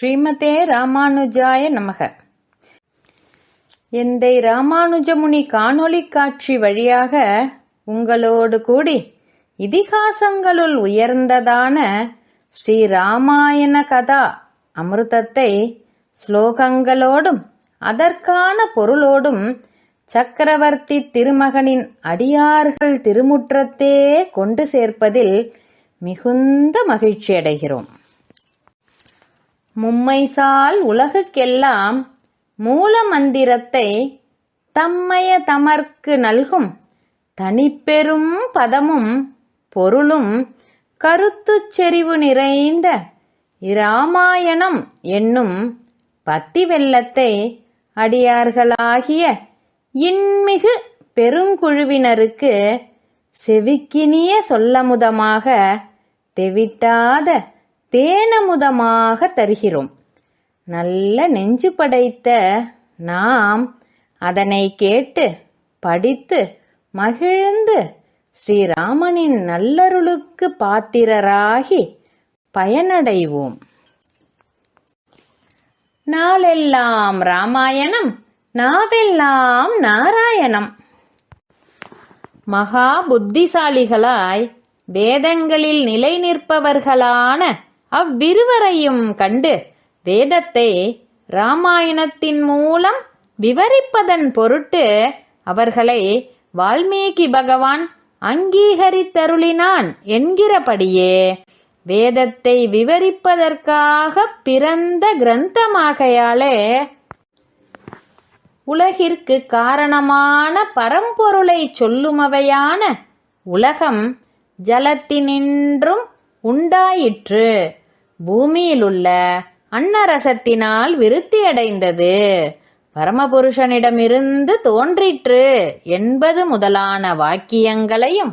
ஸ்ரீமதே ராமானுஜாய நமக. எந்தை ராமானுஜமுனி காணொளி காட்சி வழியாக உங்களோடு கூடி இதிகாசங்களுள் உயர்ந்ததான ஸ்ரீ ராமாயண கதா அமிர்தத்தை ஸ்லோகங்களோடும் அதற்கான பொருளோடும் சக்கரவர்த்தி திருமகனின் அடியார்கள் திருமுற்றத்தே கொண்டு சேர்ப்பதில் மிகுந்த மகிழ்ச்சியடைகிறோம். மும்மைசால் உலகுக்கெல்லாம் மூல மந்திரத்தை தம்மைய தமர்க்கு நல்கும் தனிப்பெரும் பதமும் பொருளும் கருத்துச் செறிவு நிறைந்த இராமாயணம் என்னும் பத்தி வெள்ளத்தை அடியார்களாகிய இன்மிகு பெருங்குழுவினருக்கு செவிக்கினிய சொல்லமுதமாக தெவிட்டாத தேனமுதமாக தருகிறோம். நல்ல நெஞ்சு படைத்த நாம் அதனை கேட்டு படித்து மகிழ்ந்து ஸ்ரீராமனின் நல்லருளுக்கு பாத்திரராகி பயனடைவோம். நாளெல்லாம் ராமாயணம், நாவெல்லாம் நாராயணம். மகா புத்திசாலிகளாய் வேதங்களில் நிலை நிற்பவர்களான அவ்விருவரையும் கண்டு வேதத்தை ராமாயணத்தின் மூலம் விவரிப்பதன் பொருட்டு அவர்களை வால்மீகி பகவான் அங்கீகரித்தருளினான் என்கிறபடியே வேதத்தை விவரிப்பதற்காக பிறந்த கிரந்தமாகையாலே உலகிற்கு காரணமான பரம்பொருளை சொல்லுமவையான உலகம் ஜலத்தினின்றும் உண்டாயிற்று, பூமியிலுள்ள அன்னரசத்தினால் விருத்தியடைந்தது, பரமபுருஷனிடமிருந்து தோன்றிற்று என்பது முதலான வாக்கியங்களையும்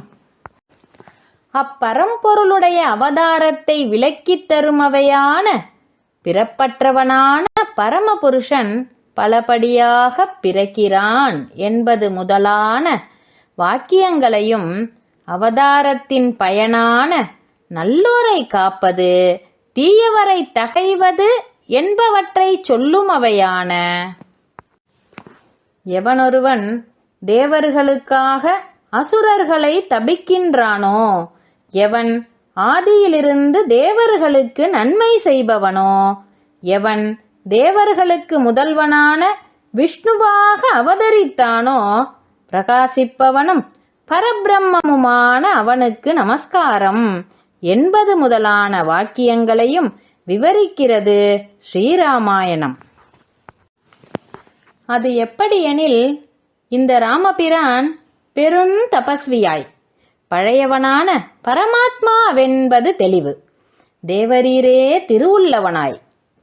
அப்பரம்பொருளுடைய அவதாரத்தை விளக்கித் தருமவையான பிறப்பற்றவனான பரமபுருஷன் பலபடியாக பிறக்கிறான் என்பது முதலான வாக்கியங்களையும் அவதாரத்தின் பயனான நல்லோரை காப்பது தீயவரை தகைவது என்பவற்றை சொல்லுமவையான எவனொருவன் தேவர்களுக்காக அசுரர்களை தபிக்கின்றானோ, எவன் ஆதியிலிருந்து தேவர்களுக்கு நன்மை செய்பவனோ, எவன் தேவர்களுக்கு முதல்வனான விஷ்ணுவாக அவதரித்தானோ, பிரகாசிப்பவனும் பரபிரம்மமுமான அவனுக்கு நமஸ்காரம் என்பது முதலான வாக்கியங்களையும் விவரிக்கிறது ஸ்ரீராமாயணம். அது எப்படியெனில், இந்த ராமபிரான் பெரும் தபஸ்வியாய் பழையவனான பரமாத்மாவென்பது தெளிவு, தேவரீரே திருவுள்ளவனாய்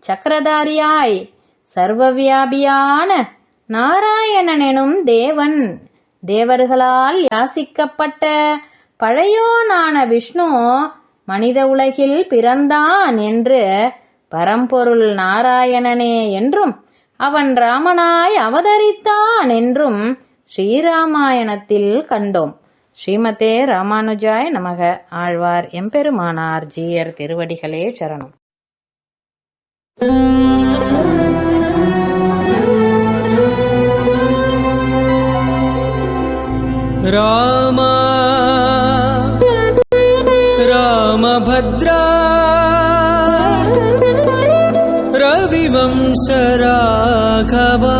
சக்கரதாரியாய் சர்வவியாபியான நாராயணனெனும் தேவன், தேவர்களால் யாசிக்கப்பட்ட பழையோனான விஷ்ணு மனித உலகில் பிறந்தான் என்று பரம்பொருள் நாராயணனே என்றும் அவன் ராமனாய் அவதரித்தான் என்றும் ஸ்ரீராமாயணத்தில் கண்டோம். ஸ்ரீமதே ராமானுஜாய நமக. ஆழ்வார் எம்பெருமானார் ஜீயர் திருவடிகளே சரணம். ராமா ராமபத்ரா ரவிவம்ச ராഘவா